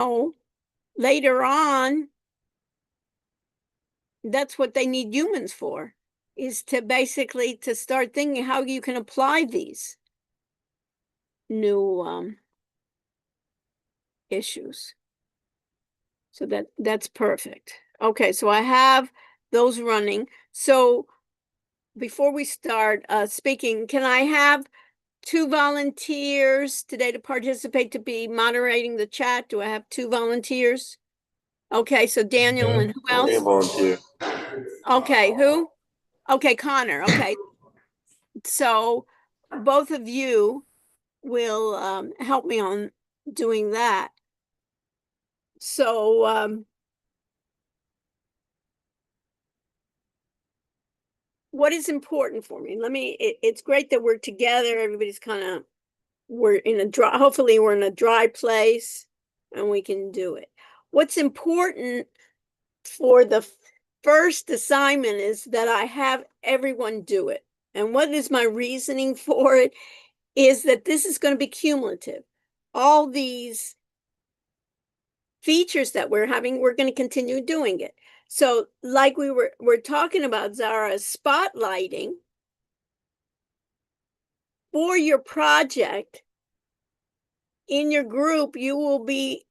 Oh, later on, that's what they need humans for, is to basically to start thinking how you can apply these new issues. So that's perfect. Okay, so I have those running. So before we start speaking, can I have two volunteers today to participate to be moderating the chat? Do I have two volunteers? Okay, so Daniel Yeah, and who I can else? volunteer. Okay, who? Okay, Connor. Okay, so both of you will help me on doing that. So what is important for me? It's great that we're together. Everybody's kind of, we're in a dry, hopefully we're in a dry place and we can do it. What's important for the first assignment is that I have everyone do it. And what is my reasoning for it is that this is going to be cumulative. All these features that we're having, we're going to continue doing it. So like we're talking about, Zara, spotlighting for your project in your group, you will be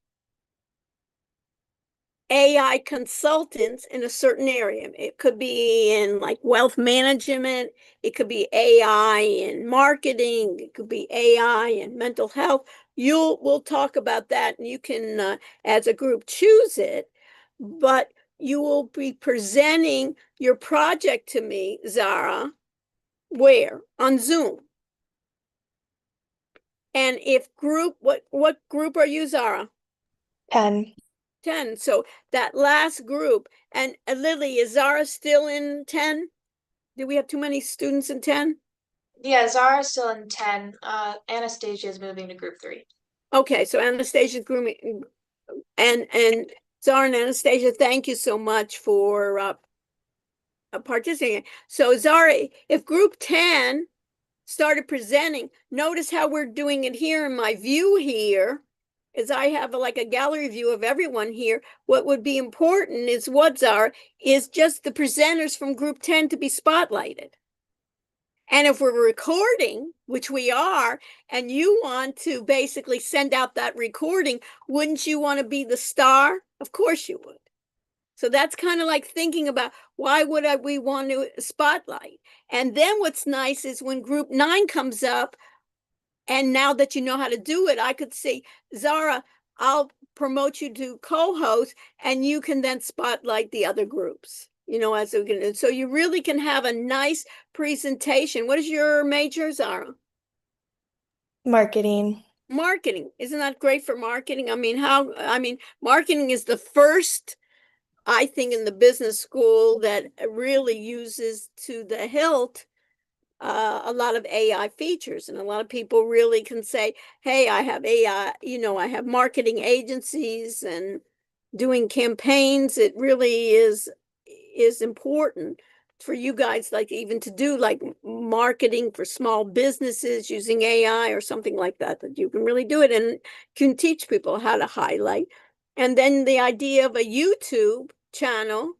AI consultants in a certain area. It could be in like wealth management, it could be AI in marketing, it could be AI in mental health. We'll talk about that, and you can, as a group, choose it. But you will be presenting your project to me, Zara, where? On Zoom. And if group, what group are you, Zara? 10. 10. So that last group, and Lily, is Zara still in 10? Do we have too many students in 10? Yeah, Zara's still in 10. Anastasia is moving to group 3. Okay, so Anastasia's grooming, and Zara and Anastasia, thank you so much for participating. So Zara, if group 10 started presenting, notice how we're doing it here in my view here, is I have like a gallery view of everyone here. What would be important is what's our is just the presenters from group 10 to be spotlighted. And if we're recording, which we are, and you want to basically send out that recording, wouldn't you want to be the star? Of course you would. So that's kind of like thinking about why would we want to spotlight? And then what's nice is when group 9 comes up, and now that you know how to do it, I could say, Zara, I'll promote you to co-host, and you can then spotlight the other groups, as we can. So you really can have a nice presentation. What is your major, Zara? Marketing. Marketing. Isn't that great for marketing? Marketing is the first, I think, in the business school that really uses to the hilt a lot of AI features. And a lot of people really can say, hey, I have AI, I have marketing agencies and doing campaigns. It really is important for you guys, like even to do like marketing for small businesses using AI or something like that, that you can really do it and can teach people how to highlight. And then the idea of a YouTube channel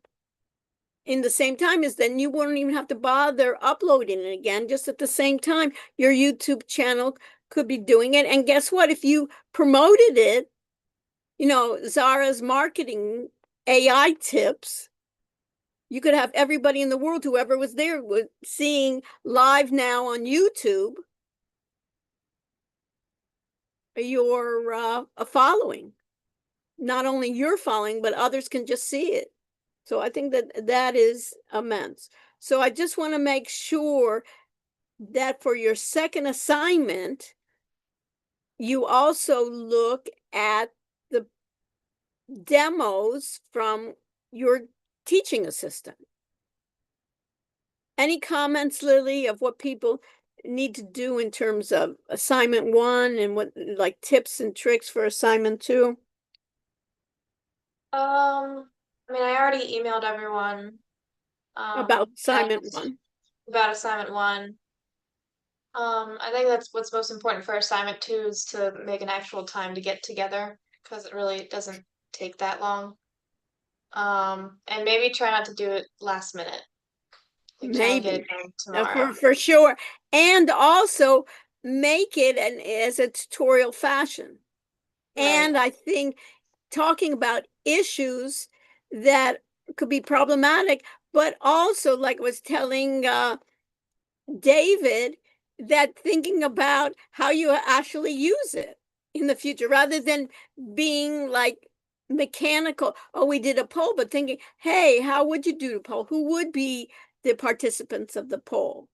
in the same time is then you won't even have to bother uploading it again. Just at the same time, your YouTube channel could be doing it. And guess what? If you promoted it, Zara's marketing AI tips, you could have everybody in the world, whoever was there, was seeing live now on YouTube your a following. Not only your following, but others can just see it. So I think that is immense. So I just want to make sure that for your second assignment, you also look at the demos from your teaching assistant. Any comments, Lily, of what people need to do in terms of assignment 1 and what like tips and tricks for assignment 2? I already emailed everyone About that assignment 1. about assignment 1. I think that's what's most important for assignment 2 is to make an actual time to get together. because it really doesn't take that long. And maybe try not to do it last minute. Like try and get it Maybe. done tomorrow. For sure. And also make it as a tutorial fashion. Right. And I think talking about issues that could be problematic, but also, like I was telling David, that thinking about how you actually use it in the future rather than being like mechanical. Oh, we did a poll, but thinking, hey, how would you do the poll? Who would be the participants of the poll?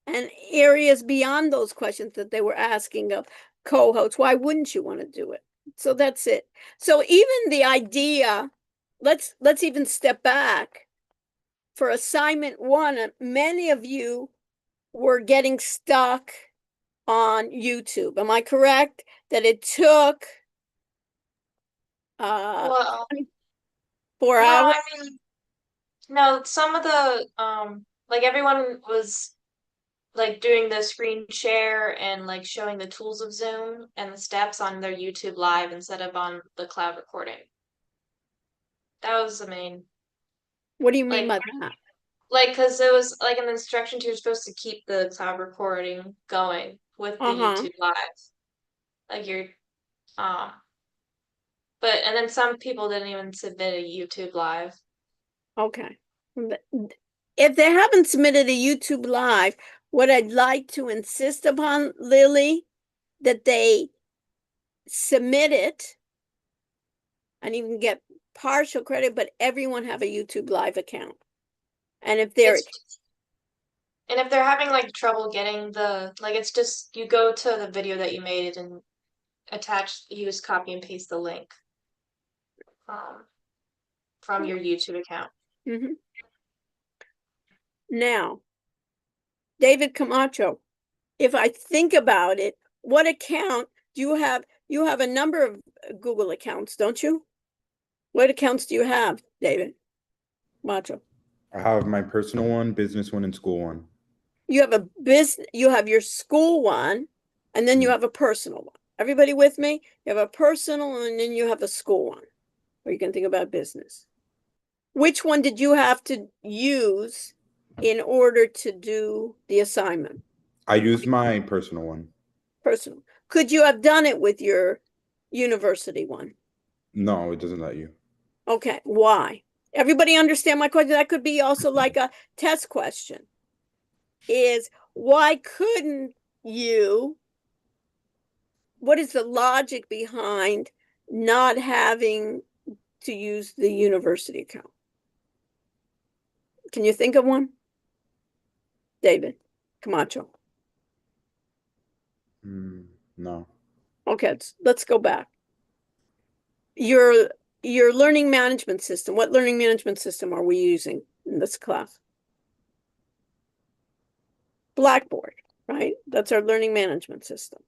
And areas beyond those questions that they were asking of co-hosts. Why wouldn't you want to do it? So that's it. So even the idea, let's even step back for assignment one. Many of you were getting stuck on YouTube. Am I correct that it took Well, 4 no, hours? I mean, no, some of the like everyone was like doing the screen share and like showing the tools of Zoom and the steps on their YouTube live instead of on the cloud recording. That was the main What do you mean like by that? because it was like in the instructions you're supposed to keep the cloud recording going with the Uh-huh. YouTube live. Like you're um but and then some people didn't even submit a YouTube live. Okay. If they haven't submitted a YouTube live, what I'd like to insist upon, Lily, that they submit it and even get partial credit, but everyone have a YouTube live account. And if they're It's and if they're having like trouble getting the like it's just you go to the video that you made and attach use copy and paste the link um from your YouTube account. Mhm. Now, David Camacho, if I think about it, what account do you have? You have a number of Google accounts, don't you? What accounts do you have, David Camacho? I have my personal one, business one, and school one. You have a business, you have your school one, and then you Mm. have a personal one. Everybody with me? You have a personal and then you have a school one, where you can think about business. Which one did you have to use in order to do the assignment? I use my personal one. Personal. Could you have done it with your university one? No, it doesn't let you. Okay, why? Everybody understand my question? That could be also like a test question. Is why couldn't you? What is the logic behind not having to use the university account? Can you think of one? David Camacho. No. Okay, let's go back. Your your learning management system. What learning management system are we using in this class? Blackboard, right? That's our learning management system.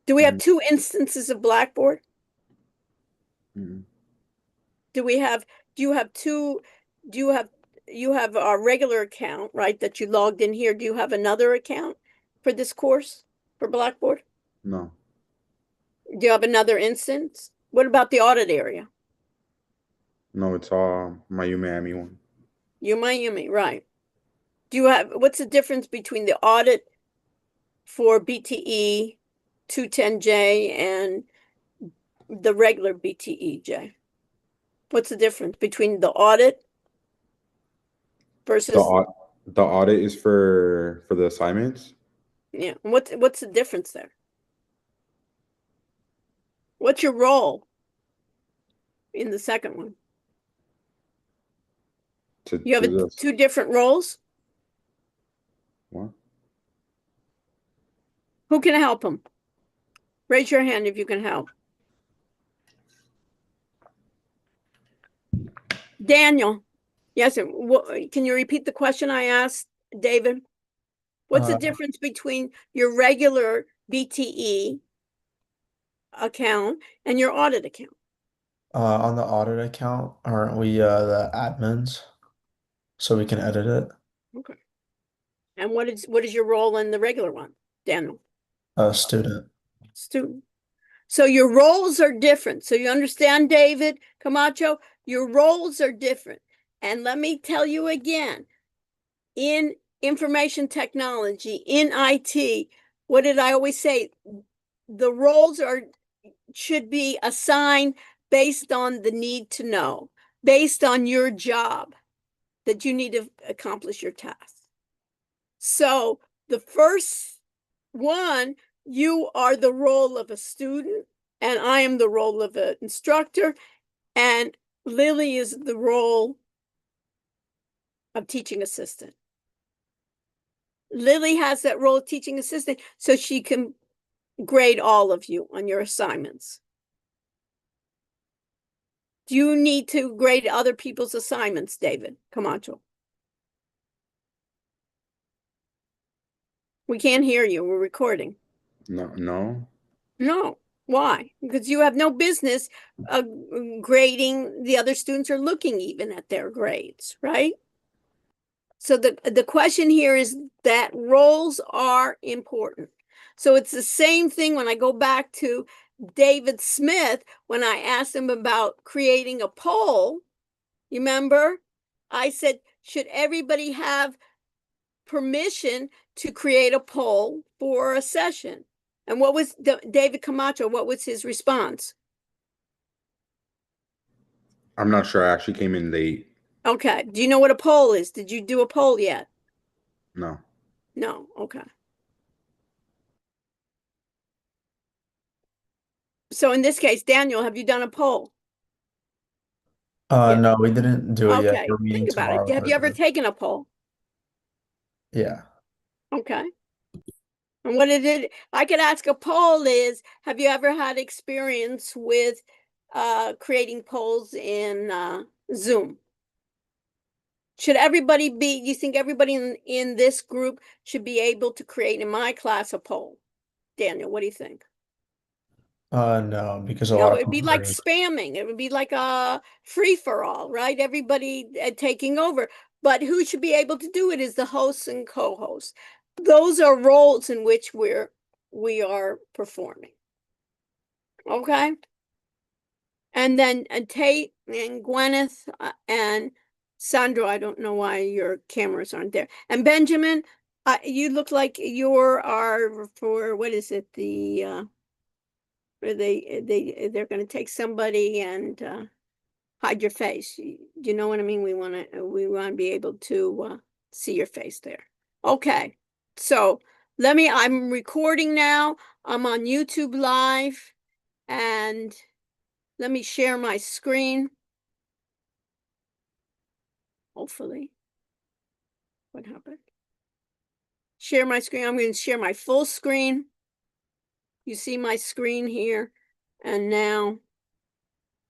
Do we have Mm, two instances of Blackboard? mm, Do we have, do you have two, do you have a regular account, right, that you logged in here? Do you have another account for this course for Blackboard? no. Do you have another instance? What about the audit area? No, it's all my Miami one. Miami, right. Do you have, what's the difference between the audit for BTE 210J and the regular BTE-J? What's the difference between the audit The versus, au- the audit is for the assignments yeah, what's the difference there? What's your role in the second one? to You have do this. two different roles. What? Who can help them? Raise your hand if you can help. Daniel, yes, can you repeat the question I asked, David? What's the Uh, difference between your regular BTE account and your audit account? on the audit account, aren't we the admins? So we can edit it. Okay. And what is your role in the regular one, Daniel? A student. Student. So your roles are different. So you understand, David Camacho? Your roles are different. And let me tell you again, in information technology, in IT, what did I always say? The roles should be assigned based on the need to know, based on your job that you need to accomplish your task. So the first one, you are the role of a student, and I am the role of an instructor, and Lily is the role of teaching assistant. Lily has that role of teaching assistant so she can grade all of you on your assignments. Do you need to grade other people's assignments, David Camacho? We can't hear you. We're recording. No, no. No. Why? Because you have no business grading the other students or looking even at their grades, right? So the question here is that roles are important. So it's the same thing when I go back to David Smith, when I asked him about creating a poll. You remember? I said, should everybody have permission to create a poll for a session? And what was David Camacho, what was his response? I'm not sure. I actually came in late. Okay. Do you know what a poll is? Did you do a poll yet? No. No. Okay. So in this case, Daniel, have you done a poll? Yeah. No, we didn't do it yet. Okay. We're meeting Think about it. tomorrow Have for you ever sure. taken a poll? Yeah. Okay. And what I could ask a poll is, have you ever had experience with creating polls in Zoom? Should everybody you think everybody in this group should be able to create in my class a poll? Daniel, what do you think? No, because a No, lot of it'd be people like are. spamming. It would be like a free for all, right? Everybody taking over. But who should be able to do it is the hosts and co-hosts. Those are roles in which we are performing. Okay? And then Tate and Gwyneth and Sandro, I don't know why your cameras aren't there. And Benjamin, you look like are for what is it? Where they're going to take somebody and hide your face. You know what I mean? We want to be able to see your face there. Okay, so I'm recording now. I'm on YouTube Live, and let me share my screen. Hopefully, what happened? Share my screen. I'm going to share my full screen. You see my screen here, and now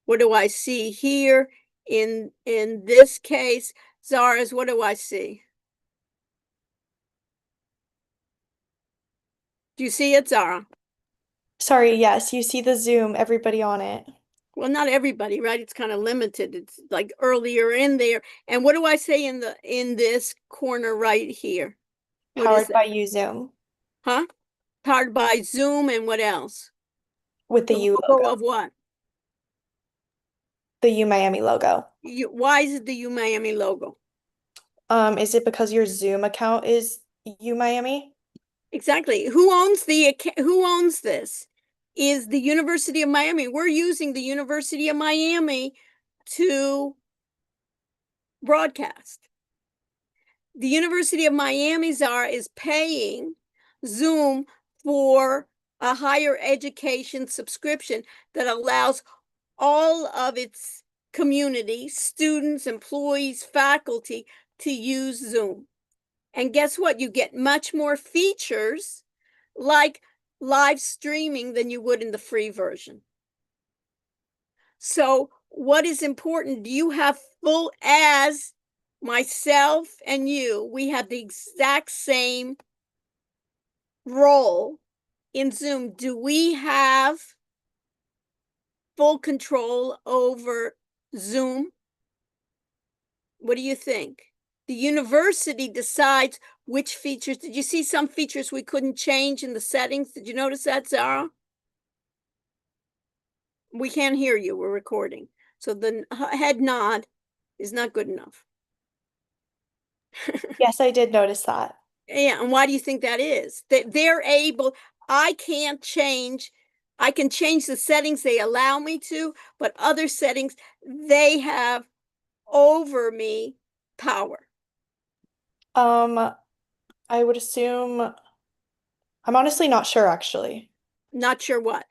what do I see here? In this case, Zara's, what do I see? Do you see it, Zara? Sorry, yes, you see the Zoom, everybody on it. Well, not everybody, right? It's kind of limited. It's like earlier in there. And what do I say in this corner right here? What is Powered by that? you Zoom Huh? Powered by Zoom, and what else? with the The U logo logo, of what? the U Miami logo. Why is it the U Miami logo? Is it because your Zoom account is U Miami? Exactly. Who owns this? Is the University of Miami. We're using the University of Miami to broadcast. The University of Miami, Zara, is paying Zoom for a higher education subscription that allows all of its community, students, employees, faculty, to use Zoom. And guess what? You get much more features like live streaming than you would in the free version. So what is important? Do you have full, as myself and you, we have the exact same role in Zoom. Do we have full control over Zoom? What do you think? The university decides which features. Did you see some features we couldn't change in the settings? Did you notice that, Zara? We can't hear you. We're recording. So the head nod is not good enough. Yes, I did notice that. Yeah, and why do you think that is? That they're able, I can't change, I can change the settings they allow me to, but other settings, they have over me power. I would assume, I'm honestly not sure actually. Not sure what.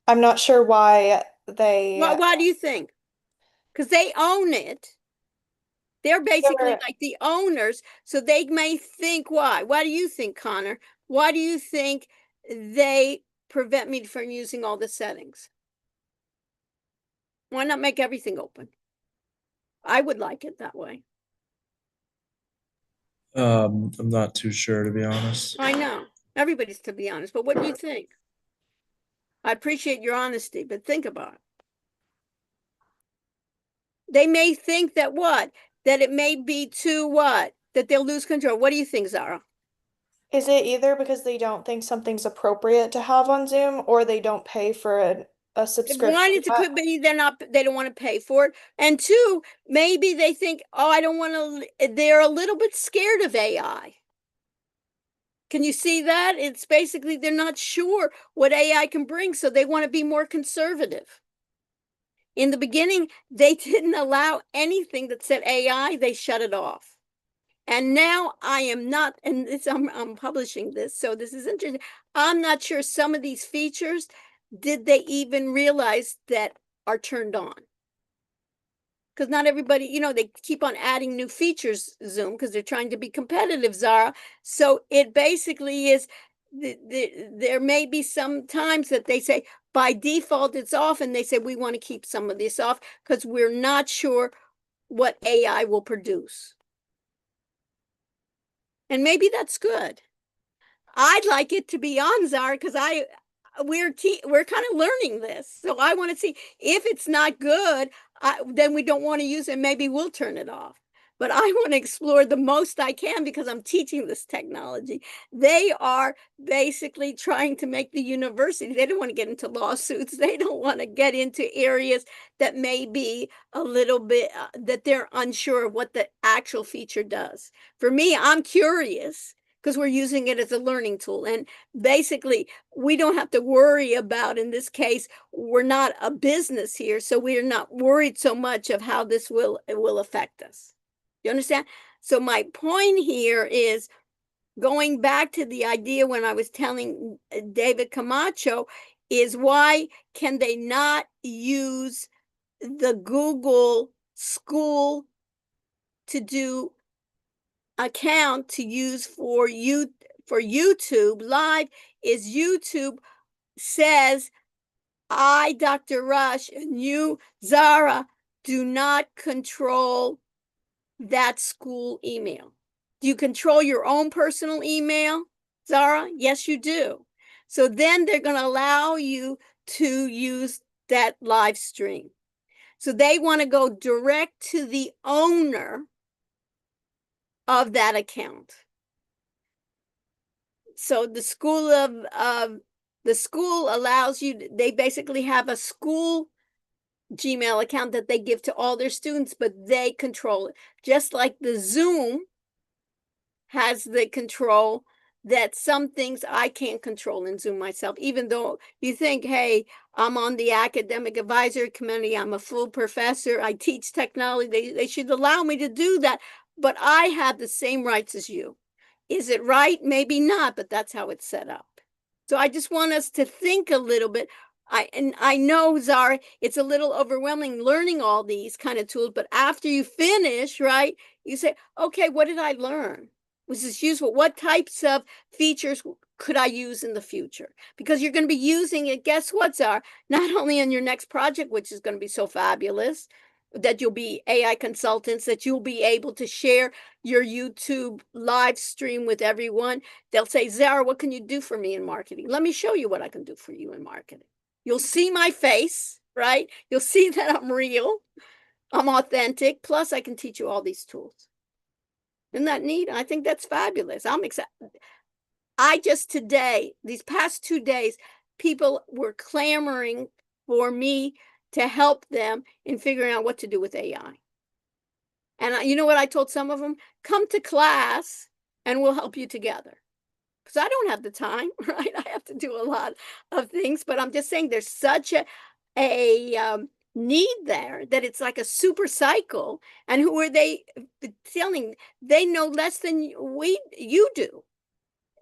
I'm not sure why they Why do you think? Because they own it. They're basically were- like the owners, so they may think why. Why do you think, Connor? Why do you think they prevent me from using all the settings? Why not make everything open? I would like it that way. I'm not too sure, to be honest. I know. Everybody's to be honest, but what do you think? I appreciate your honesty, but think about it. They may think that what? That it may be too what? That they'll lose control. What do you think, Zara? Is it either because they don't think something's appropriate to have on Zoom or they don't pay for a subscription? One, it could be they don't want to pay for it. And two, maybe they think, oh, I don't want to, they're a little bit scared of AI. Can you see that? It's basically they're not sure what AI can bring, so they want to be more conservative. In the beginning, they didn't allow anything that said AI, they shut it off. And now I am not, and I'm publishing this, so this is interesting. I'm not sure some of these features, did they even realize that are turned on? Because not everybody, they keep on adding new features, Zoom, because they're trying to be competitive, Zara. So it basically is, there may be some times that they say, by default, it's off, and they say, we want to keep some of this off because we're not sure what AI will produce. And maybe that's good. I'd like it to be on, Zara, because we're kind of learning this. So I want to see if it's not good, then we don't want to use it. Maybe we'll turn it off. But I want to explore the most I can because I'm teaching this technology. They are basically trying to make the university, they don't want to get into lawsuits. They don't want to get into areas that may be a little bit, that they're unsure of what the actual feature does. For me, I'm curious because we're using it as a learning tool. And basically, we don't have to worry about, in this case, we're not a business here, so we're not worried so much of how this will affect us. You understand? So my point here is going back to the idea when I was telling David Camacho is why can they not use the Google School to do account to use for YouTube Live is YouTube says, I, Dr. Rush, and you, Zara, do not control that school email. Do you control your own personal email, Zara? Yes, you do. So then they're going to allow you to use that live stream. So they want to go direct to the owner of that account. So the school the school allows you, they basically have a school Gmail account that they give to all their students, but they control it. Just like the Zoom has the control that some things I can't control in Zoom myself, even though you think, hey, I'm on the academic advisory committee, I'm a full professor, I teach technology, they should allow me to do that, but I have the same rights as you. Is it right? Maybe not, but that's how it's set up. So I just want us to think a little bit. I know, Zara, it's a little overwhelming learning all these kind of tools, but after you finish, right, you say, okay, what did I learn? Was this useful? What types of features could I use in the future? Because you're going to be using it, guess what, Zara? Not only in your next project, which is going to be so fabulous, that you'll be AI consultants, that you'll be able to share your YouTube live stream with everyone. They'll say, Zara, what can you do for me in marketing? Let me show you what I can do for you in marketing. You'll see my face, right? You'll see that I'm real, I'm authentic, plus I can teach you all these tools. Isn't that neat? I think that's fabulous. I'm excited. I just today, these past 2 days, people were clamoring for me to help them in figuring out what to do with AI. And you know what I told some of them? Come to class and we'll help you together. Because I don't have the time, right? I have to do a lot of things, but I'm just saying there's such a need there that it's like a super cycle. And who are they telling? They know less than you do.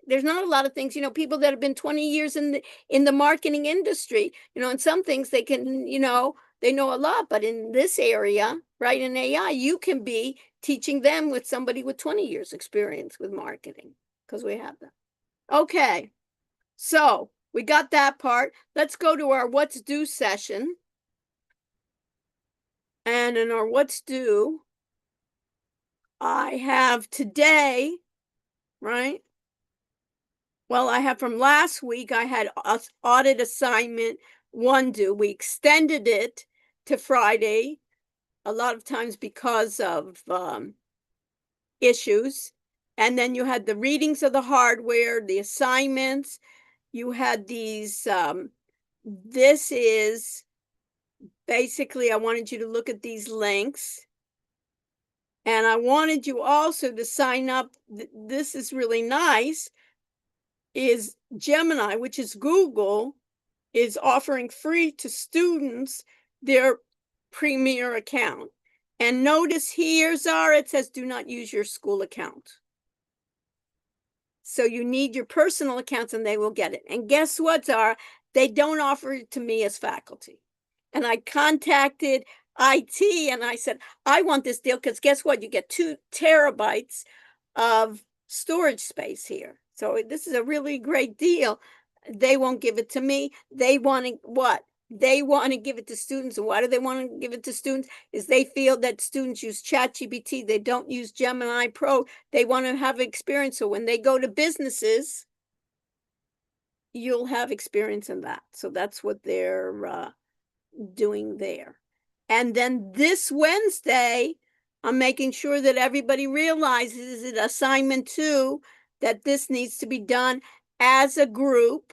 There's not a lot of things, people that have been 20 years in the marketing industry, and some things they can, they know a lot, but in this area, right, in AI, you can be teaching them with somebody with 20 years experience with marketing, because we have that. Okay, so we got that part. Let's go to our what's due session. And in our what's due, I have today, right? Well, I have from last week, I had audit assignment 1 due. We extended it to Friday, a lot of times because of issues. And then you had the readings of the hardware, the assignments. You had these, this is basically, I wanted you to look at these links. And I wanted you also to sign up. This is really nice. Is Gemini, which is Google, is offering free to students their Premier account. And notice here, Zara, it says do not use your school account. So you need your personal accounts and they will get it. And guess what, Zara? They don't offer it to me as faculty. And I contacted IT and I said, I want this deal because guess what? You get 2 terabytes of storage space here. So this is a really great deal. They won't give it to me. They want to what? They want to give it to students. And why do they want to give it to students? Is they feel that students use ChatGPT. They don't use Gemini Pro. They want to have experience. So when they go to businesses, you'll have experience in that. So that's what they're doing there. And then this Wednesday, I'm making sure that everybody realizes it, assignment 2, that this needs to be done as a group.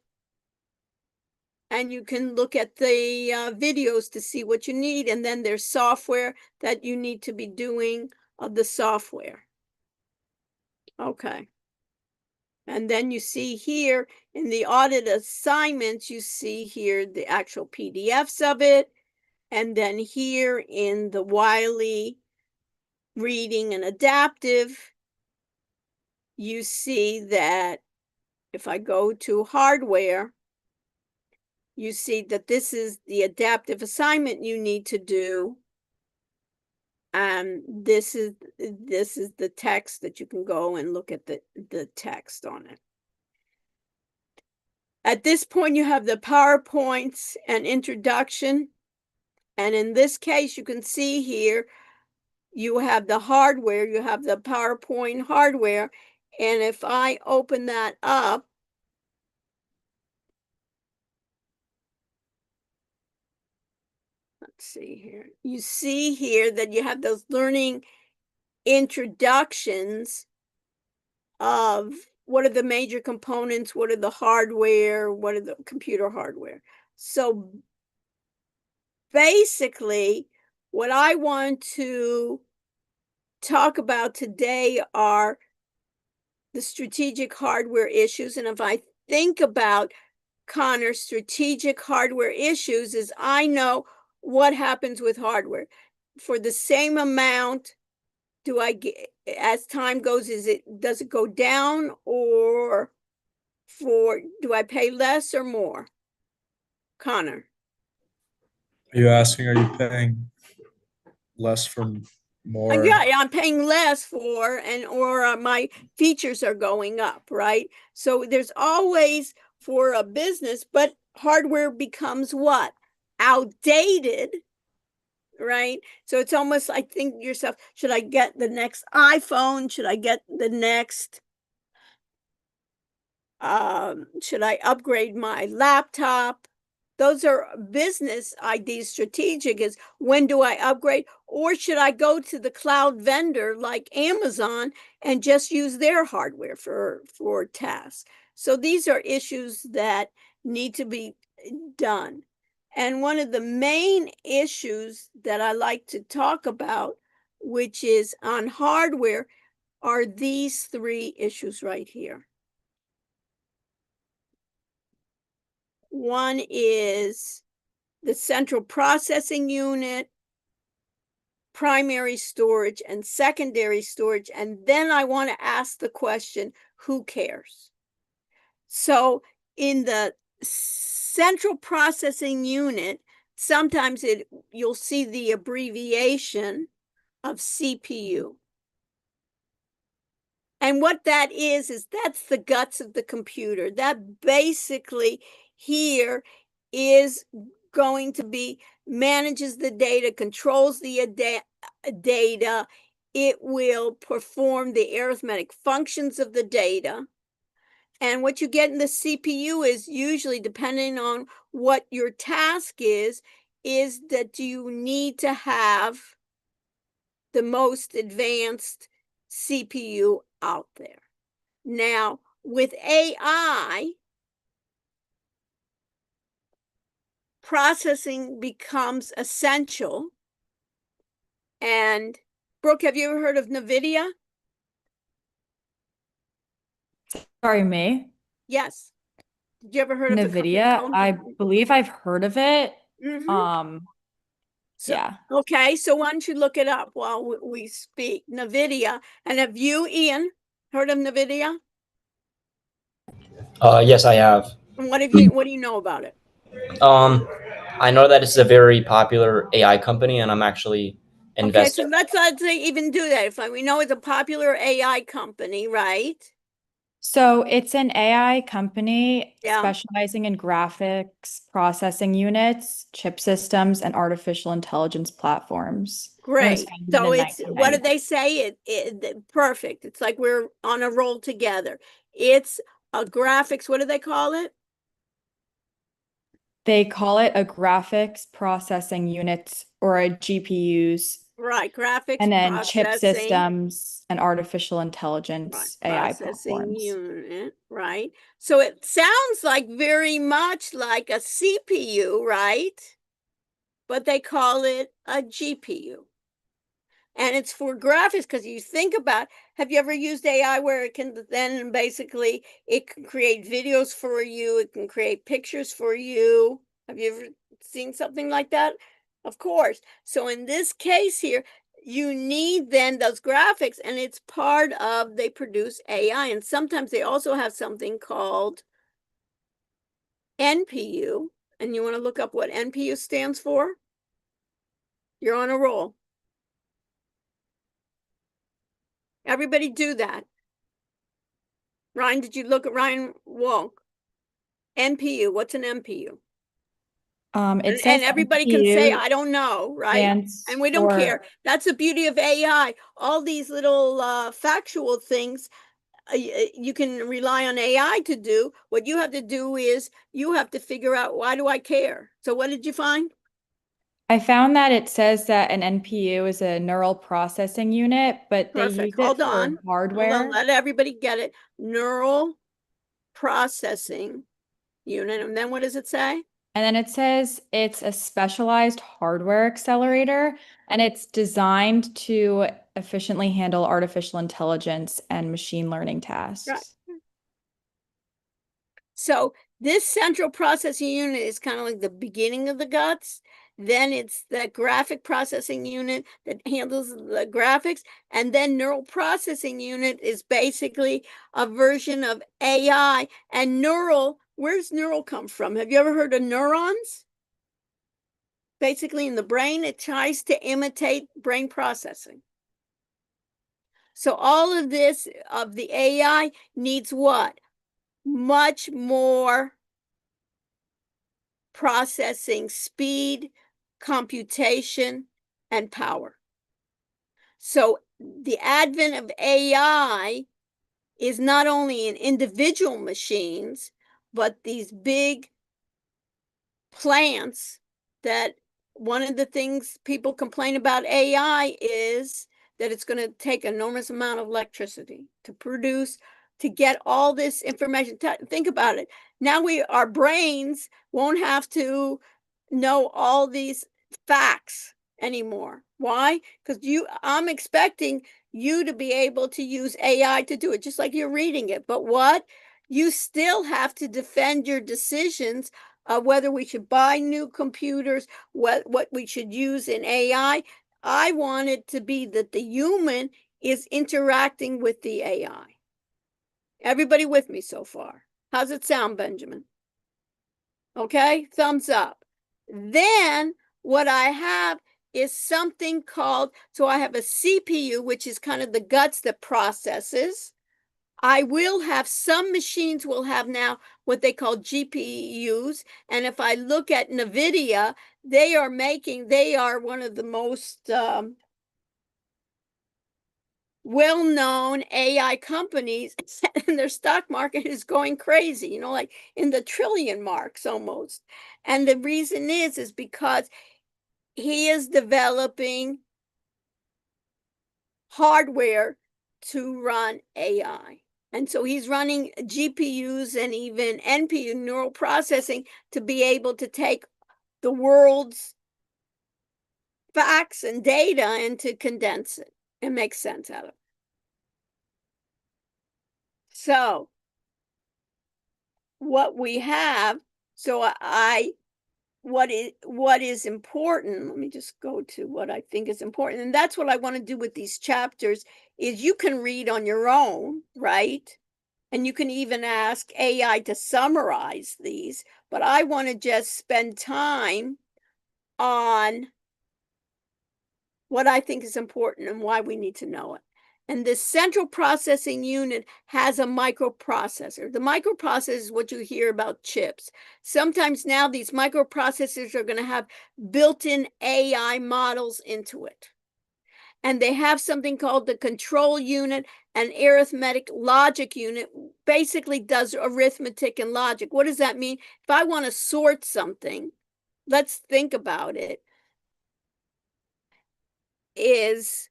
And you can look at the videos to see what you need. And then there's software that you need to be doing of the software. Okay. And then you see here in the audit assignments, you see here the actual PDFs of it. And then here in the Wiley reading and adaptive, you see that if I go to hardware, you see that this is the adaptive assignment you need to do. And this is the text that you can go and look at the text on it. At this point, you have the PowerPoints and introduction. And in this case, you can see here, you have the hardware, you have the PowerPoint hardware. And if I open that up, let's see here, you see here that you have those learning introductions of what are the major components, what are the hardware, what are the computer hardware. So basically, what I want to talk about today are the strategic hardware issues. And if I think about Connor, strategic hardware issues is I know what happens with hardware. For the same amount, do I get, as time goes, does it go down, or do I pay less or more? Connor. Are you asking, are you paying less for more? Yeah, I'm paying less for, or my features are going up, right? So there's always for a business, but hardware becomes what? Outdated, right? So it's almost like think to yourself, should I get the next iPhone? Should I get the next, should I upgrade my laptop? Those are business ideas. Strategic is when do I upgrade, or should I go to the cloud vendor like Amazon and just use their hardware for tasks? So these are issues that need to be done. And one of the main issues that I like to talk about, which is on hardware, are these three issues right here. One is the central processing unit, primary storage, and secondary storage. And then I want to ask the question, who cares? So in the central processing unit, sometimes you'll see the abbreviation of CPU. And what that is that's the guts of the computer. That basically here is going to be manages the data, controls the data. It will perform the arithmetic functions of the data. And what you get in the CPU is usually, depending on what your task is that you need to have the most advanced CPU out there. Now, with AI, processing becomes essential. And Brooke, have you ever heard of NVIDIA? Sorry, me. Yes. Did you ever heard of the company NVIDIA, called I believe I've heard of it. Mhm. So, Yeah. okay, so why don't you look it up while we speak? NVIDIA. And have you, Ian, heard of NVIDIA? Yes, I have. And what do you know about it? Um, I know that it's a very popular AI company, and I'm actually Okay, invested. so let's even do that. If we know it's a popular AI company, right? So it's an AI company Yeah. specializing in graphics processing units, chip systems, and artificial intelligence platforms. It was Great. founded So in it's, what did 1990. they say? Perfect. It's like we're on a roll together. It's a graphics, what do they call it? They call it a graphics processing unit or a GPUs, Right, graphics and then chip processing. systems and artificial Right, intelligence AI processing platforms. unit, right? So it sounds like very much like a CPU, right? But they call it a GPU. And it's for graphics, because you think about, have you ever used AI where it can then basically, it can create videos for you, it can create pictures for you? Have you ever seen something like that? Of course. So in this case here, you need then those graphics, and it's part of, they produce AI. And sometimes they also have something called NPU. And you want to look up what NPU stands for? You're on a roll. Everybody do that. Ryan, did you look at Ryan Walk? NPU, what's an NPU? It says And everybody can say, NPU I don't know, right? stands And we don't for- care. That's the beauty of AI. All these little factual things you can rely on AI to do. What you have to do is you have to figure out, why do I care? So what did you find? I found that it says that an NPU is a neural processing unit, but they use Perfect. it Hold for on. hardware. Let everybody get it. Neural processing unit. And then what does it say? And then it says it's a specialized hardware accelerator, and it's designed to efficiently handle artificial intelligence and machine learning tasks. Right. So this central processing unit is kind of like the beginning of the guts. Then it's the graphic processing unit that handles the graphics. And then neural processing unit is basically a version of AI. And neural, where's neural come from? Have you ever heard of neurons? Basically in the brain, it tries to imitate brain processing. So all of this of the AI needs what? Much more processing speed, computation, and power. So the advent of AI is not only in individual machines, but these big plants that, one of the things people complain about AI is that it's going to take enormous amount of electricity to produce, to get all this information. Think about it. Now our brains won't have to know all these facts anymore. Why? Because I'm expecting you to be able to use AI to do it, just like you're reading it. But what? You still have to defend your decisions of whether we should buy new computers, what we should use in AI. I want it to be that the human is interacting with the AI. Everybody with me so far? How's it sound, Benjamin? Okay, thumbs up. Then what I have is something called, so I have a CPU, which is kind of the guts that processes. I will have, some machines will have now what they call GPUs. And if I look at NVIDIA, they are one of the most well-known AI companies, and their stock market is going crazy, you know, like in the trillion marks almost. And the reason is because he is developing hardware to run AI. And so he's running GPUs and even NPU, neural processing, to be able to take the world's facts and data and to condense it and make sense out of it. So what we have, so what is important, let me just go to what I think is important, and that's what I want to do with these chapters, is you can read on your own, right? And you can even ask AI to summarize these, but I want to just spend time on what I think is important and why we need to know it. And this central processing unit has a microprocessor. The microprocessor is what you hear about chips. Sometimes now these microprocessors are going to have built-in AI models into it. And they have something called the control unit and arithmetic logic unit, basically does arithmetic and logic. What does that mean? If I want to sort something, let's think about it, is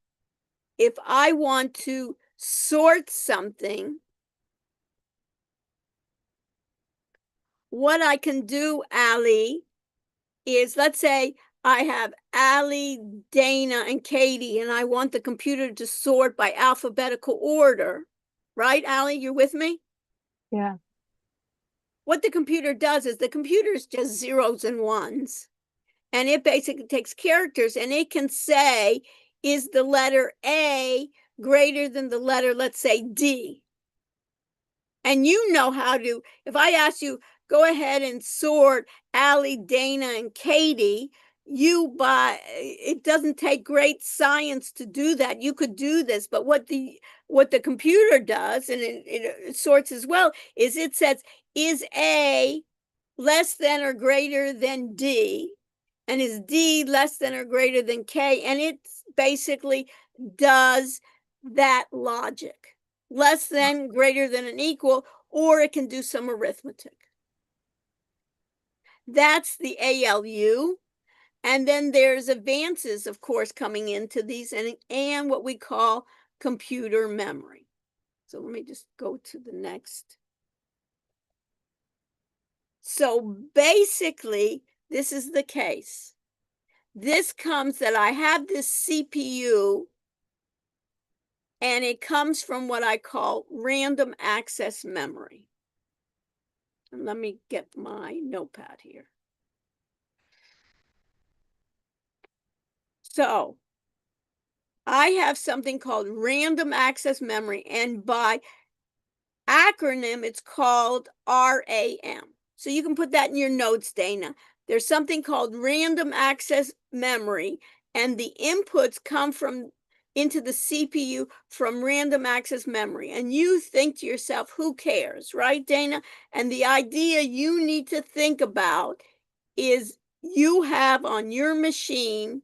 if I want to sort something, what I can do, Allie, is, let's say I have Allie, Dana, and Katie, and I want the computer to sort by alphabetical order. Right, Allie, you're with me? Yeah. What the computer does is the computer is just zeros and ones. And it basically takes characters and it can say, is the letter A greater than the letter, let's say, D? And you know how to, if I ask you, go ahead and sort Allie, Dana, and Katie, it doesn't take great science to do that. You could do this, but what the computer does, and it sorts as well, is it says, is A less than or greater than D? And is D less than or greater than K? And it basically does that logic. Less than, greater than, and equal, or it can do some arithmetic. That's the ALU. And then there's advances, of course, coming into these, and what we call computer memory. So let me just go to the next. So basically, this is the case. This comes that I have this CPU, and it comes from what I call random access memory. And let me get my notepad here. So I have something called random access memory, and by acronym, it's called RAM. So you can put that in your notes, Dana. There's something called random access memory, and the inputs come into the CPU from random access memory. And you think to yourself, who cares, right, Dana? And the idea you need to think about is you have on your machine,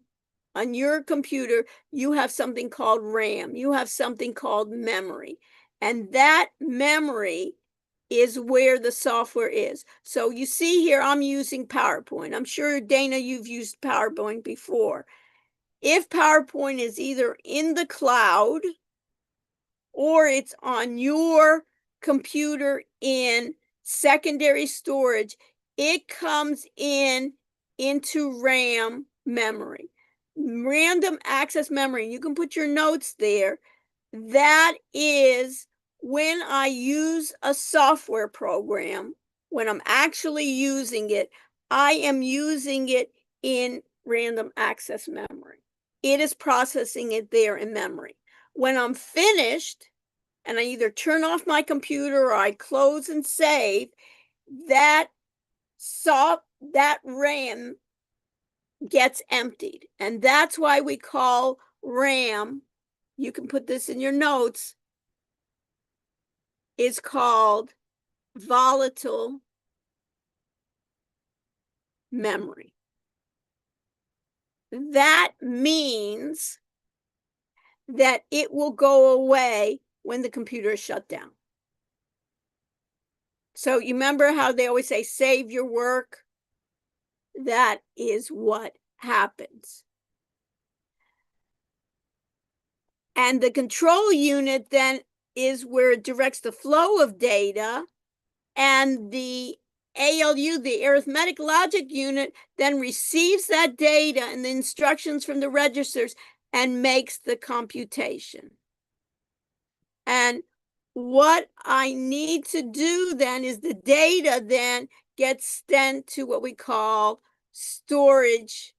on your computer, you have something called RAM. You have something called memory. And that memory is where the software is. So you see here, I'm using PowerPoint. I'm sure, Dana, you've used PowerPoint before. If PowerPoint is either in the cloud or it's on your computer in secondary storage, it comes in into RAM memory. Random access memory, you can put your notes there. That is when I use a software program, when I'm actually using it, I am using it in random access memory. It is processing it there in memory. When I'm finished and I either turn off my computer or I close and save, that RAM gets emptied. And that's why we call RAM, you can put this in your notes, is called volatile memory. That means that it will go away when the computer is shut down. So you remember how they always say, save your work? That is what happens. And the control unit then is where it directs the flow of data, and the ALU, the arithmetic logic unit, then receives that data and the instructions from the registers and makes the computation. And what I need to do then is the data then gets sent to what we call storage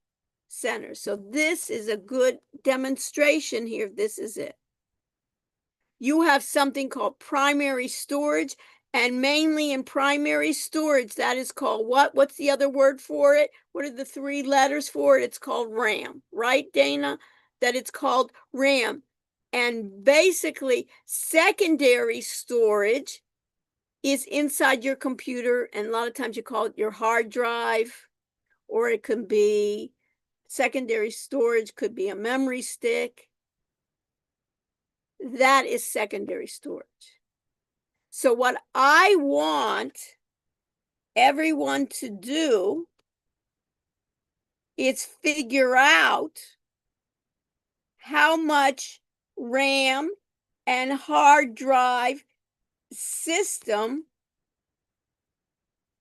center. So this is a good demonstration here. This is it. You have something called primary storage, and mainly in primary storage, that is called what? What's the other word for it? What are the three letters for it? It's called RAM, right, Dana? That it's called RAM. And basically, secondary storage is inside your computer, and a lot of times you call it your hard drive, or it could be secondary storage, could be a memory stick. That is secondary storage. So what I want everyone to do is figure out how much RAM and hard drive system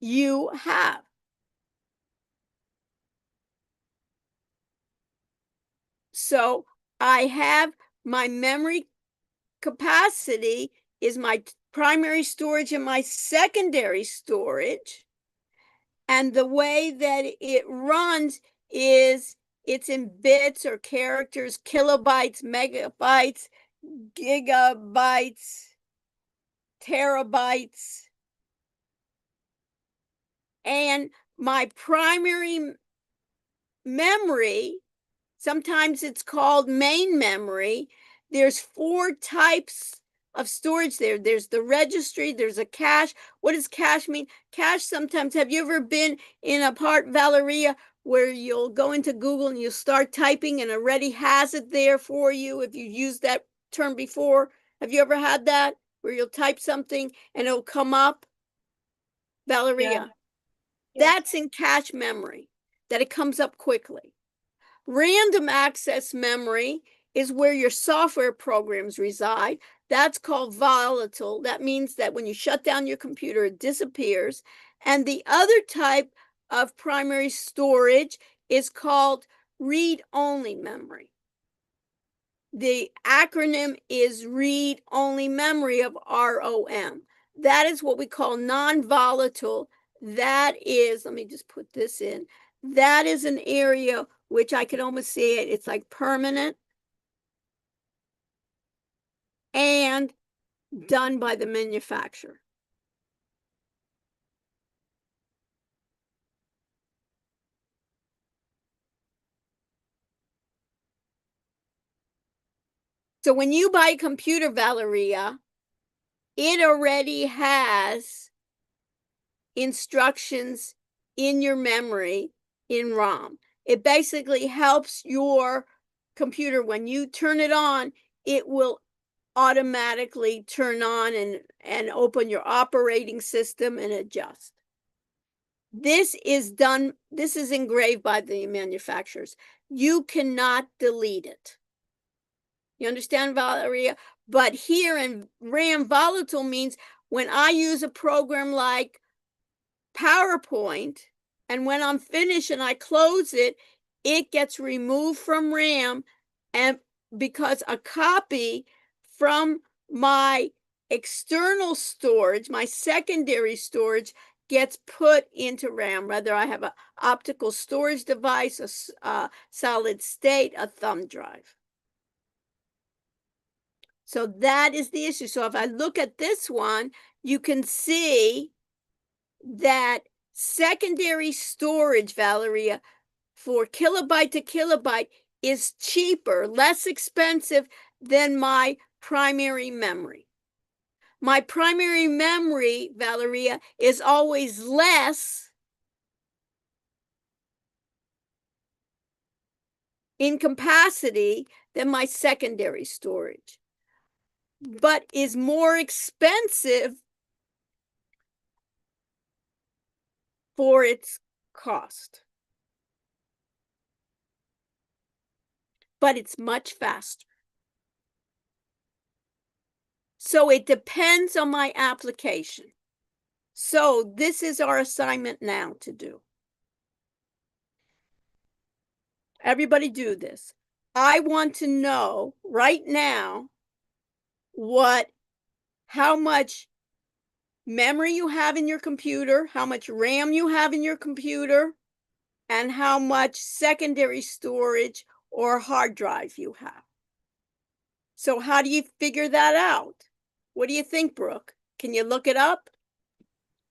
you have. So I have my memory capacity is my primary storage and my secondary storage. And the way that it runs is it's in bits or characters, kilobytes, megabytes, gigabytes, terabytes. And my primary memory, sometimes it's called main memory. There's 4 types of storage there. There's the registry, there's a cache. What does cache mean? Cache sometimes, have you ever been in a part, Valeria, where you'll go into Google and you'll start typing and already has it there for you if you used that term before? Have you ever had that, where you'll type something and it'll come up? Valeria, that's in cache memory, that it comes up quickly. Random access memory is where your software programs reside. That's called volatile. That means that when you shut down your computer, it disappears. And the other type of primary storage is called read-only memory. The acronym is read-only memory of ROM. That is what we call non-volatile. That is, let me just put this in. That is an area which I could almost see it. It's like permanent and done by the manufacturer. So when you buy a computer, Valeria, it already has instructions in your memory in ROM. It basically helps your computer. When you turn it on, it will automatically turn on and open your operating system and adjust. This is done, this is engraved by the manufacturers. You cannot delete it. You understand, Valeria? But here in RAM volatile means when I use a program like PowerPoint, And when I'm finished and I close it, it gets removed from RAM, and because a copy from my external storage, my secondary storage, gets put into RAM, whether I have an optical storage device, a solid state, a thumb drive. So that is the issue. So if I look at this one, you can see that secondary storage, Valeria, for kilobyte to kilobyte is cheaper, less expensive than my primary memory. My primary memory, Valeria, is always less in capacity than my secondary storage, but is more expensive for its cost. But it's much faster. So it depends on my application. So this is our assignment now to do. Everybody do this. I want to know right now how much memory you have in your computer, how much RAM you have in your computer, and how much secondary storage or hard drive you have. So how do you figure that out? What do you think, Brooke? Can you look it up?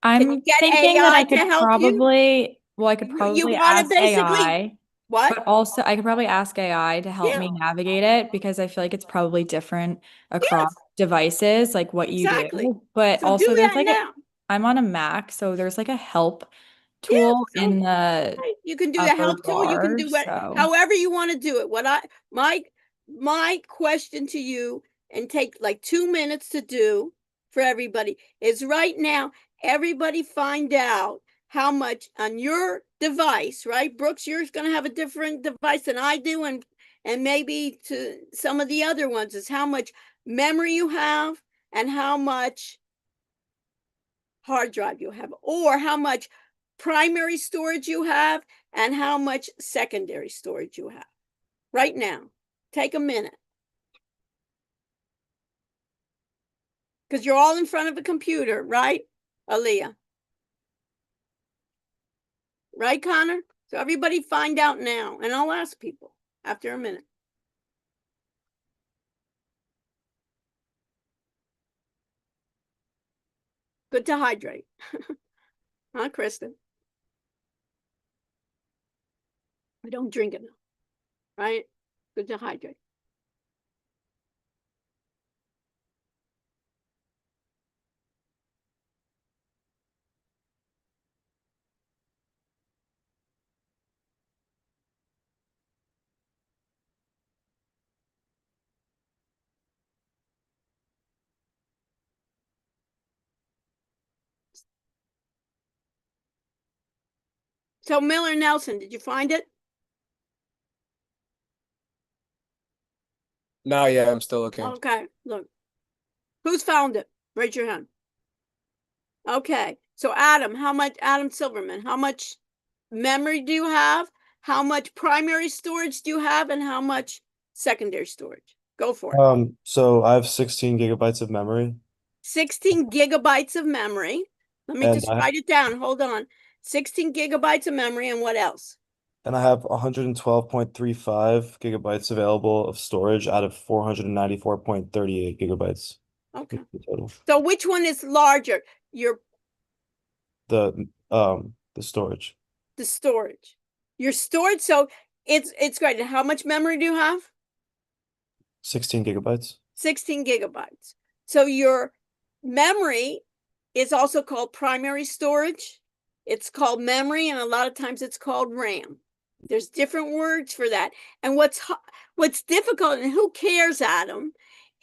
Can you I'm get thinking that AI I to could help you? probably, well, I could You probably want to ask basically, AI, what? but also I could probably ask AI to help Yeah. me navigate it because I feel like it's probably different across Yes, devices, like what you exactly. do. But So also do there's that like now. I'm on a Mac, so there's like a help Yeah, tool so in the you can do the upper help tool. You can bar. do what, So however you want to do it. My question to you, and take like 2 minutes to do for everybody, is right now, everybody find out how much on your device, right? Brooks, you're going to have a different device than I do, and maybe to some of the other ones, is how much memory you have and how much hard drive you have, or how much primary storage you have and how much secondary storage you have right now. Take a minute, because you're all in front of a computer, right, Aaliyah? Right, Connor? So everybody find out now, and I'll ask people after a minute. Good to hydrate. Huh, Kristen? I don't drink enough, right? Good to hydrate. So Miller Nelson, did you find it? No, yeah, I'm still looking. Okay, look. Who's found it? Raise your hand. Okay, so Adam Silverman, how much memory do you have? How much primary storage do you have? And how much secondary storage? Go for it. So I have 16 gigabytes of memory, 16 gigabytes of memory. Let me and just write it down. Hold on. 16 gigabytes of memory, and what else? I have 112.35 gigabytes available of storage out of 494.38 gigabytes Okay. total. So which one is larger? The storage. The storage. Your storage, so it's great. How much memory do you have? 16 gigabytes. 16 gigabytes. So your memory is also called primary storage. It's called memory, and a lot of times it's called RAM. There's different words for that. And what's difficult, and who cares, Adam,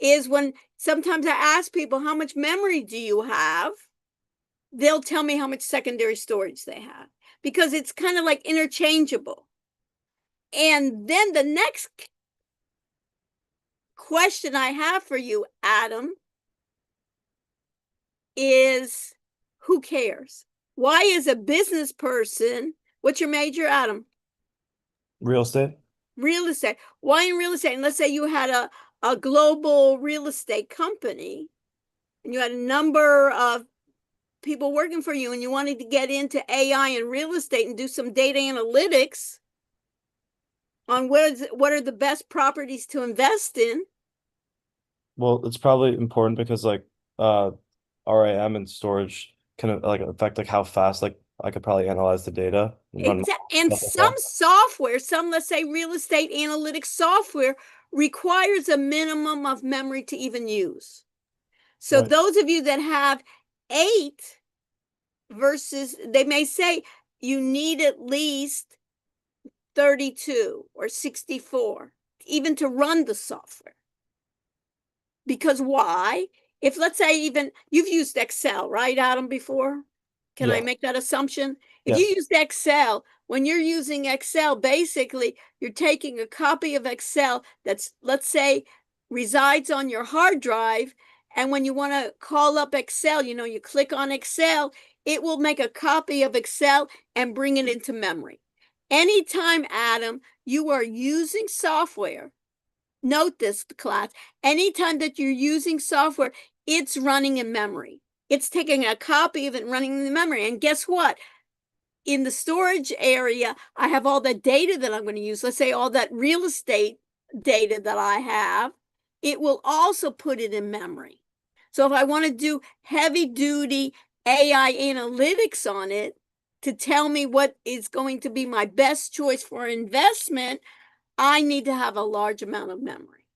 is when sometimes I ask people, how much memory do you have? They'll tell me how much secondary storage they have, because it's kind of like interchangeable. And then the next question I have for you, Adam, is who cares? Why, as a business person, What's your major, Adam? Real estate. Real estate. Why in real estate? And let's say you had a global real estate company and you had a number of people working for you and you wanted to get into AI and real estate and do some data analytics on what are the best properties to invest in. Well, it's probably important because like RAM and storage can like affect like how fast like I could probably analyze the data and run And stuff like some that. software, let's say real estate analytics software requires a minimum of memory to even use. So Right. those of you that have 8 versus, they may say you need at least 32 or 64 even to run the software. Because why? If let's say even you've used Excel, right, Adam, before? Can I Yeah. make that assumption? If Yes. you used Excel, when you're using Excel, basically you're taking a copy of Excel that's, let's say, resides on your hard drive. And when you want to call up Excel, you click on Excel, it will make a copy of Excel and bring it into memory. Anytime, Adam, you are using software, note this, class, anytime that you're using software, it's running in memory. It's taking a copy of it and running in the memory. And guess what? In the storage area, I have all the data that I'm going to use. Let's say all that real estate data that I have, it will also put it in memory. So if I want to do heavy duty AI analytics on it to tell me what is going to be my best choice for investment, I need to have a large amount of memory.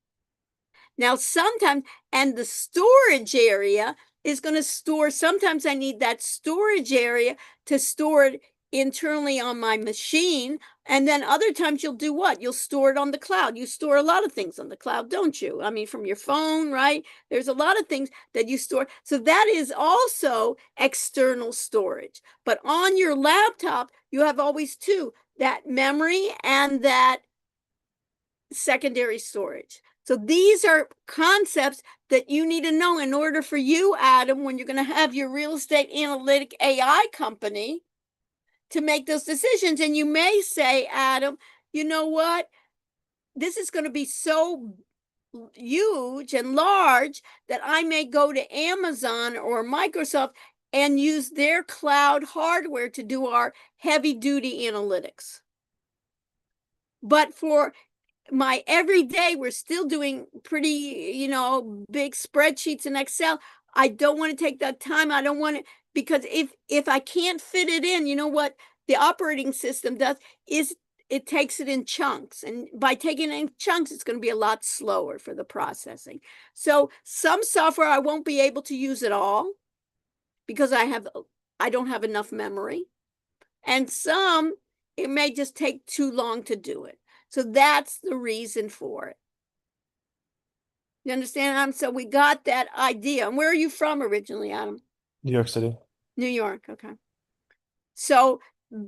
Now, sometimes, and the storage area is going to store, sometimes I need that storage area to store it internally on my machine. And then other times you'll do what? You'll store it on the cloud. You store a lot of things on the cloud, don't you? I mean, from your phone, right? There's a lot of things that you store. So that is also external storage. But on your laptop, you have always two, that memory and that secondary storage. So these are concepts that you need to know in order for you, Adam, when you're going to have your real estate analytic AI company, to make those decisions. And you may say, Adam, you know what? This is going to be so huge and large that I may go to Amazon or Microsoft and use their cloud hardware to do our heavy duty analytics. But for my everyday, we're still doing pretty, big spreadsheets in Excel. I don't want to take that time. I don't want to, because if I can't fit it in, you know what the operating system does is it takes it in chunks. And by taking it in chunks, it's going to be a lot slower for the processing. So some software I won't be able to use at all because I don't have enough memory. And some, it may just take too long to do it. So that's the reason for it. You understand, Adam? So we got that idea. And where are you from originally, Adam? New York City. New York. Okay. So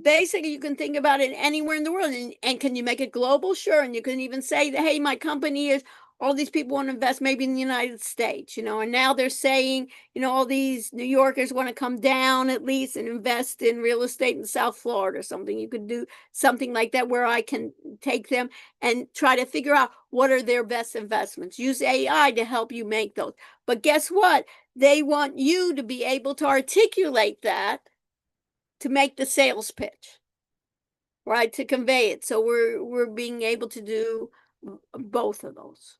basically, you can think about it anywhere in the world. And can you make it global? Sure. And you can even say that, hey, my company is, all these people want to invest maybe in the United States, and now they're saying, all these New Yorkers want to come down at least and invest in real estate in South Florida or something. You could do something like that where I can take them and try to figure out what are their best investments. Use AI to help you make those. But guess what? They want you to be able to articulate that to make the sales pitch, right? To convey it. So we're being able to do both of those.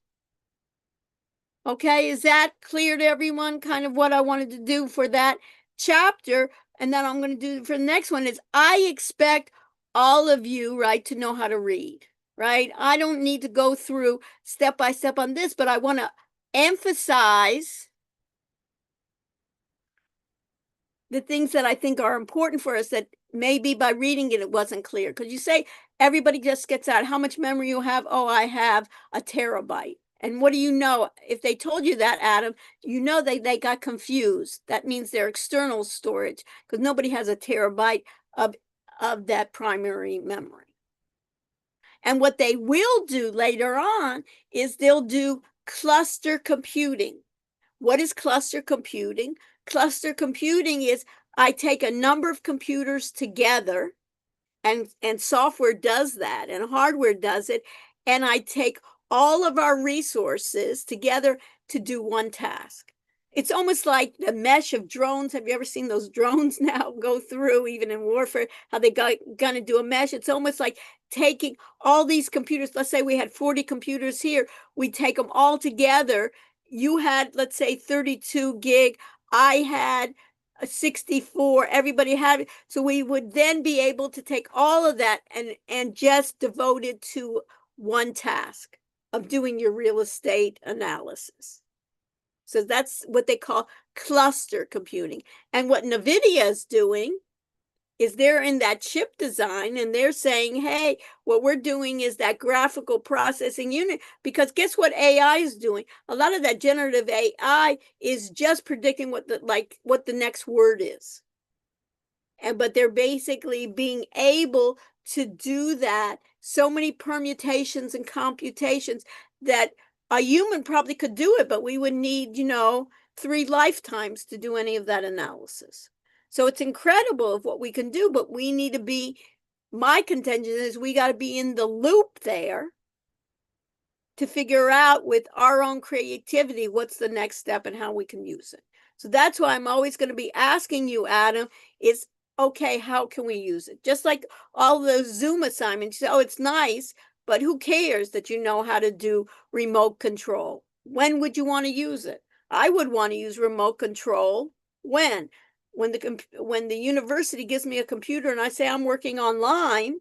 Okay, is that clear to everyone? Kind of what I wanted to do for that chapter. And then I'm going to do for the next one is I expect all of you, right, to know how to read, right? I don't need to go through step by step on this, but I want to emphasize the things that I think are important for us that maybe by reading it, it wasn't clear. Because you say everybody just gets out how much memory you have. Oh, I have a terabyte. And what do you know? If they told you that, Adam, they got confused. That means their external storage, because nobody has a terabyte of that primary memory. And what they will do later on is they'll do cluster computing. What is cluster computing? Cluster computing is I take a number of computers together and software does that and hardware does it. And I take all of our resources together to do one task. It's almost like the mesh of drones. Have you ever seen those drones now go through, even in warfare, how they gonna do a mesh? It's almost like taking all these computers. Let's say we had 40 computers here. We take them all together. You had, let's say, 32 gig. I had a 64. Everybody had it. So we would then be able to take all of that and just devote it to one task of doing your real estate analysis. So that's what they call cluster computing. And what NVIDIA is doing is they're in that chip design and they're saying, hey, what we're doing is that graphical processing unit, because guess what AI is doing? A lot of that generative AI is just predicting what the next word is. But they're basically being able to do that, so many permutations and computations that a human probably could do it, but we would need, 3 lifetimes to do any of that analysis. So it's incredible of what we can do, but we need to be, my contention is we got to be in the loop there to figure out with our own creativity what's the next step and how we can use it. So that's why I'm always going to be asking you, Adam, is okay, how can we use it? Just like all those Zoom assignments, you say, oh, it's nice, but who cares that you know how to do remote control? When would you want to use it? I would want to use remote control when the university gives me a computer and I say I'm working online.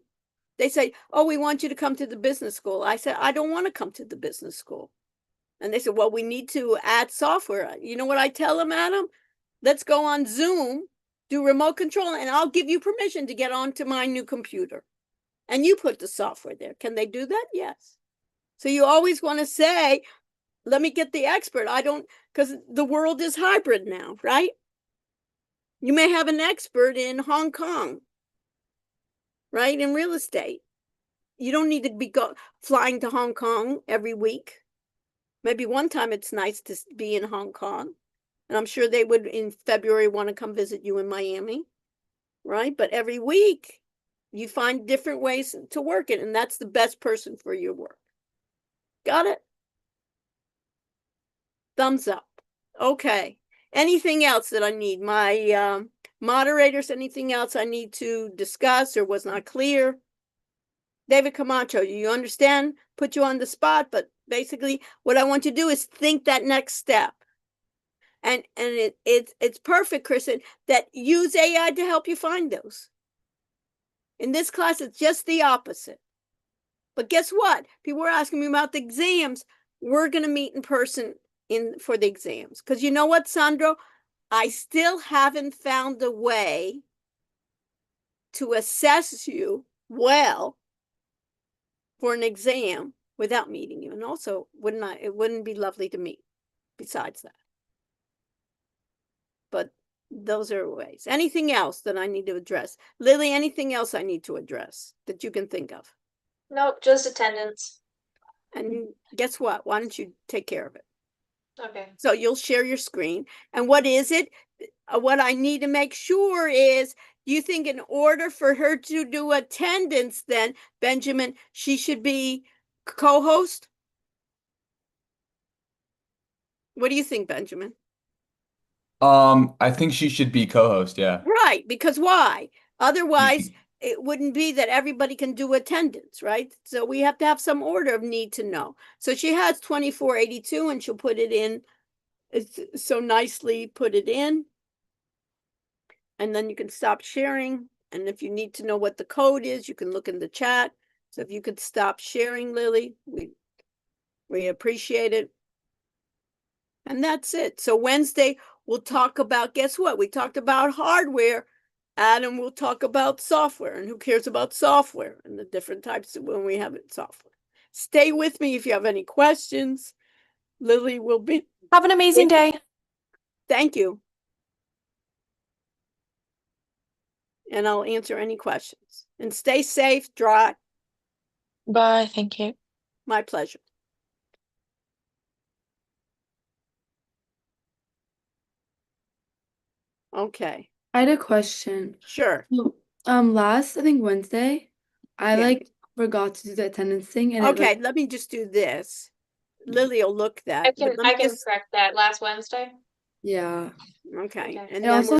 They say, oh, we want you to come to the business school. I said, I don't want to come to the business school. And they said, well, we need to add software. You know what I tell them, Adam? Let's go on Zoom, do remote control, and I'll give you permission to get onto my new computer. And you put the software there. Can they do that? Yes. So you always want to say, let me get the expert. Because the world is hybrid now, right? You may have an expert in Hong Kong, right? In real estate. You don't need to be flying to Hong Kong every week. Maybe one time it's nice to be in Hong Kong. And I'm sure they would in February want to come visit you in Miami, right? But every week you find different ways to work it. And that's the best person for your work. Got it? Thumbs up. Okay. Anything else that I need? My moderators, anything else I need to discuss or was not clear? David Camacho, you understand? Put you on the spot, but basically what I want you to do is think that next step. And it's perfect, Kristen, that use AI to help you find those. In this class, it's just the opposite. But guess what? People were asking me about the exams. We're going to meet in person for the exams. Because you know what, Sandro? I still haven't found a way to assess you well for an exam without meeting you. And also, it wouldn't be lovely to meet besides that. But those are ways. Anything else that I need to address? Lily, anything else I need to address that you can think of? Nope, just attendance. And guess what? Why don't you take care of it? Okay. So you'll share your screen. And what is it? What I need to make sure is, do you think in order for her to do attendance, then, Benjamin, she should be co-host? What do you think, Benjamin? I think she should be co-host, yeah. Right, because why? Otherwise, it wouldn't be that everybody can do attendance, right? So we have to have some order of need to know. So she has 2482 and she'll put it in. It's so nicely put it in. And then you can stop sharing. And if you need to know what the code is, you can look in the chat. So if you could stop sharing, Lily, we appreciate it. And that's it. So Wednesday, we'll talk about, guess what? We talked about hardware. Adam will talk about software, and who cares about software and the different types of when we have it software. Stay with me if you have any questions. Lily will be. Have an amazing day. Thank you. And I'll answer any questions. And stay safe, dry. Bye. Thank you. My pleasure. Okay. I had a question. Sure. Last I think Wednesday, I Yeah. like forgot to do the attendance thing, and it Okay, like let me just do this. Lily will look I that, but can let me I can just, correct that last Wednesday. yeah. okay. Okay. And It then also